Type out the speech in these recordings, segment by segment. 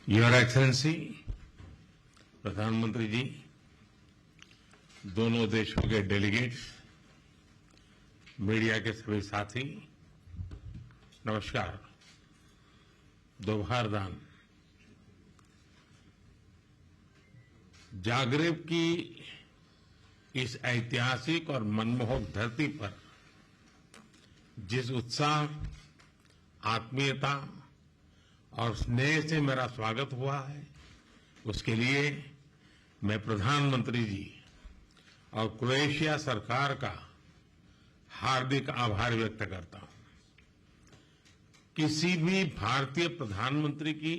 Your excellency, प्रधानमंत्री जी, दोनों देशों के डेलीगेट्स, मीडिया के सभी साथी, नमस्कार। दोपहर दान। जागरेब की इस ऐतिहासिक और मनमोहक धरती पर जिस उत्साह, आत्मीयता और स्नेह से मेरा स्वागत हुआ है, उसके लिए मैं प्रधानमंत्री जी और क्रोएशिया सरकार का हार्दिक आभार व्यक्त करता हूं। किसी भी भारतीय प्रधानमंत्री की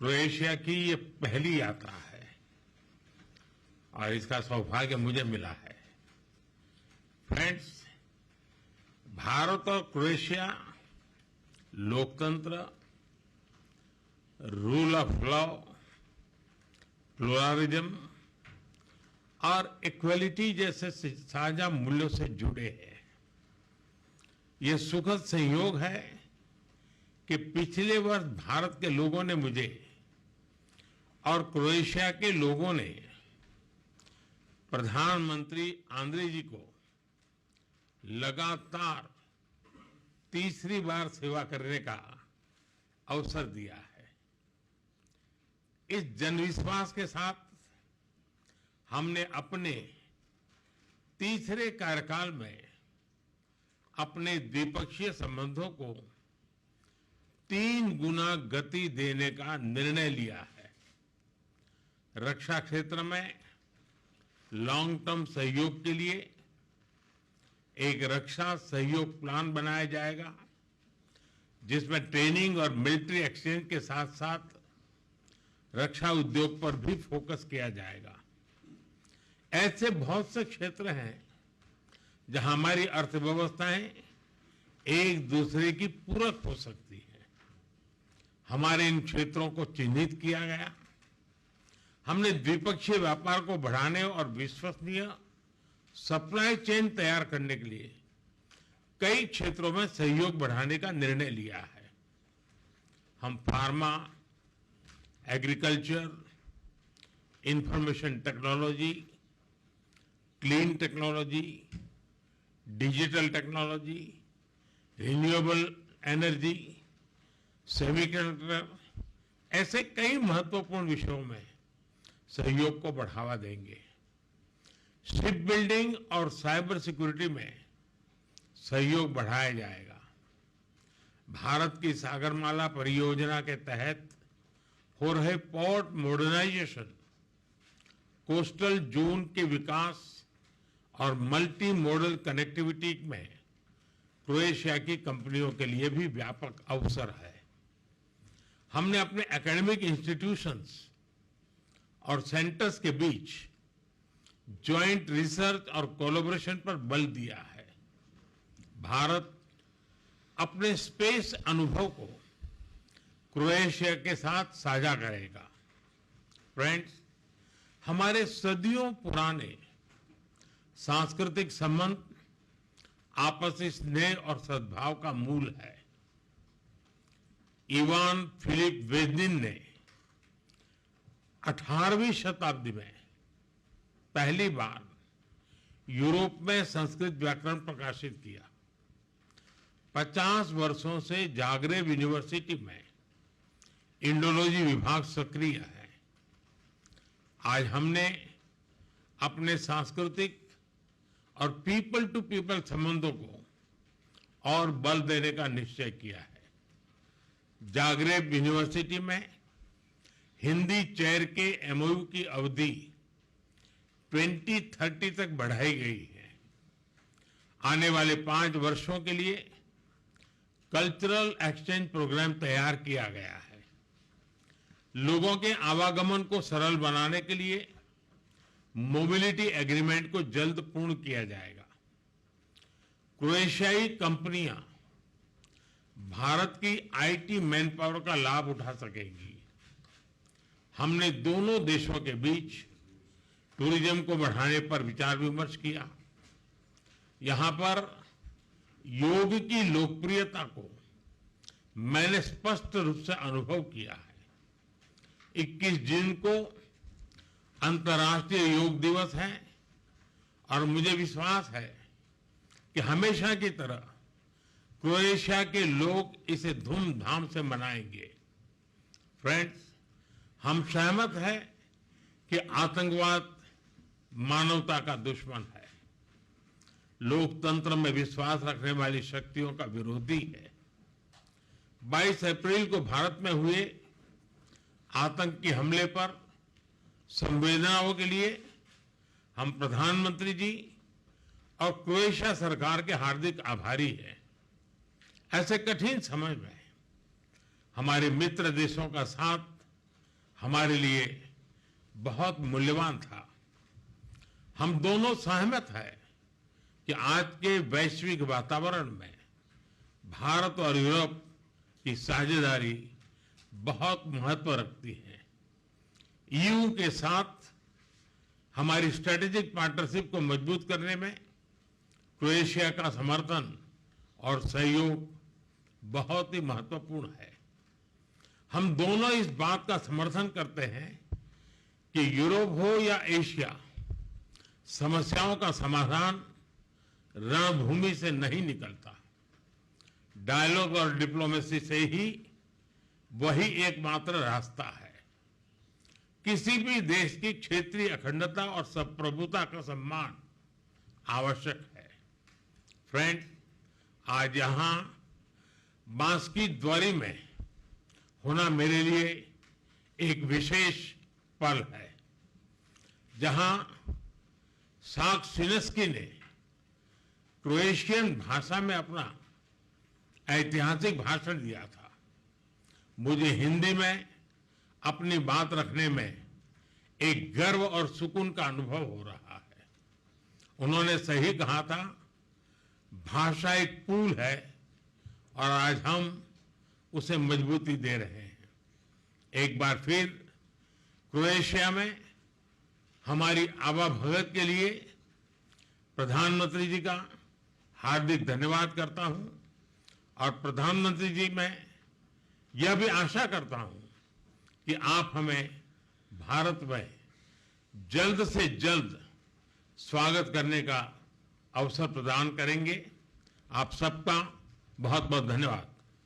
क्रोएशिया की ये पहली यात्रा है और इसका सौभाग्य मुझे मिला है। फ्रेंड्स, भारत और क्रोएशिया लोकतंत्र, रूल ऑफ लॉ, प्लुरलिज्म और इक्वलिटी जैसे साझा मूल्यों से जुड़े हैं। ये सुखद संयोग है कि पिछले वर्ष भारत के लोगों ने मुझे और क्रोएशिया के लोगों ने प्रधानमंत्री आंद्रे जी को लगातार तीसरी बार सेवा करने का अवसर दिया है। इस जनविश्वास के साथ हमने अपने तीसरे कार्यकाल में अपने द्विपक्षीय संबंधों को 3 गुना गति देने का निर्णय लिया है। रक्षा क्षेत्र में लॉन्ग टर्म सहयोग के लिए एक रक्षा सहयोग प्लान बनाया जाएगा, जिसमें ट्रेनिंग और मिलिट्री एक्सचेंज के साथ साथ रक्षा उद्योग पर भी फोकस किया जाएगा। ऐसे बहुत से क्षेत्र हैं जहां हमारी अर्थव्यवस्थाएं एक दूसरे की पूरक हो सकती है। हमारे इन क्षेत्रों को चिन्हित किया गया। हमने द्विपक्षीय व्यापार को बढ़ाने और विश्वसनीय सप्लाई चेन तैयार करने के लिए कई क्षेत्रों में सहयोग बढ़ाने का निर्णय लिया है। हम pharma, agriculture, information technology, clean technology, digital technology, renewable energy, semiconductor, ऐसे कई महत्वपूर्ण विषयों में सहयोग को बढ़ावा देंगे। शिप बिल्डिंग और साइबर सिक्योरिटी में सहयोग बढ़ाया जाएगा। भारत की सागरमाला परियोजना के तहत हो रहे पोर्ट मॉडर्नाइजेशन, कोस्टल जोन के विकास और मल्टी मॉडल कनेक्टिविटी में क्रोएशिया की कंपनियों के लिए भी व्यापक अवसर है। हमने अपने एकेडमिक इंस्टीट्यूशंस और सेंटर्स के बीच ज्वाइंट रिसर्च और कोलैबोरेशन पर बल दिया है। भारत अपने स्पेस अनुभव को क्रोएशिया के साथ साझा करेगा। फ्रेंड्स, हमारे सदियों पुराने सांस्कृतिक संबंध आपसी स्नेह और सद्भाव का मूल है। इवान फिलिप वेजनिन ने 18वीं शताब्दी में पहली बार यूरोप में संस्कृत व्याकरण प्रकाशित किया। 50 वर्षों से जागरेब यूनिवर्सिटी में इंडोलॉजी विभाग सक्रिय है। आज हमने अपने सांस्कृतिक और पीपल टू पीपल संबंधों को और बल देने का निश्चय किया है। जागरेब यूनिवर्सिटी में हिंदी चेयर के एमओयू की अवधि 2030 तक बढ़ाई गई है। आने वाले 5 वर्षों के लिए कल्चरल एक्सचेंज प्रोग्राम तैयार किया गया है। लोगों के आवागमन को सरल बनाने के लिए मोबिलिटी एग्रीमेंट को जल्द पूर्ण किया जाएगा। क्रोएशियाई कंपनियां भारत की आईटी मैन पावर का लाभ उठा सकेंगी। हमने दोनों देशों के बीच टूरिज्म को बढ़ाने पर विचार विमर्श किया। यहां पर योग की लोकप्रियता को मैंने स्पष्ट रूप से अनुभव किया है। 21 जून को अंतर्राष्ट्रीय योग दिवस है और मुझे विश्वास है कि हमेशा की तरह क्रोएशिया के लोग इसे धूमधाम से मनाएंगे। फ्रेंड्स, हम सहमत हैं कि आतंकवाद मानवता का दुश्मन है, लोकतंत्र में विश्वास रखने वाली शक्तियों का विरोधी है। 22 अप्रैल को भारत में हुए आतंकी हमले पर संवेदनाओं के लिए हम प्रधानमंत्री जी और क्रोएशिया सरकार के हार्दिक आभारी हैं। ऐसे कठिन समय में हमारे मित्र देशों का साथ हमारे लिए बहुत मूल्यवान था। हम दोनों सहमत हैं कि आज के वैश्विक वातावरण में भारत और यूरोप की साझेदारी बहुत महत्व रखती है। ईयू के साथ हमारी स्ट्रेटेजिक पार्टनरशिप को मजबूत करने में क्रोएशिया का समर्थन और सहयोग बहुत ही महत्वपूर्ण है। हम दोनों इस बात का समर्थन करते हैं कि यूरोप हो या एशिया, समस्याओं का समाधान रणभूमि से नहीं निकलता। डायलॉग और डिप्लोमेसी से ही वही एकमात्र रास्ता है। किसी भी देश की क्षेत्रीय अखंडता और संप्रभुता का सम्मान आवश्यक है। फ्रेंड्स, आज यहां बांसकी द्वारी में होना मेरे लिए एक विशेष पल है, जहां साक्सिनेस्की ने क्रोएशियन भाषा में अपना ऐतिहासिक भाषण दिया था। मुझे हिंदी में अपनी बात रखने में एक गर्व और सुकून का अनुभव हो रहा है। उन्होंने सही कहा था, भाषा एक पुल है और आज हम उसे मजबूती दे रहे हैं। एक बार फिर क्रोएशिया में हमारी आवाभगत के लिए प्रधानमंत्री जी का हार्दिक धन्यवाद करता हूं और प्रधानमंत्री जी मैं यह भी आशा करता हूं कि आप हमें भारत में जल्द से जल्द स्वागत करने का अवसर प्रदान करेंगे। आप सबका बहुत बहुत धन्यवाद।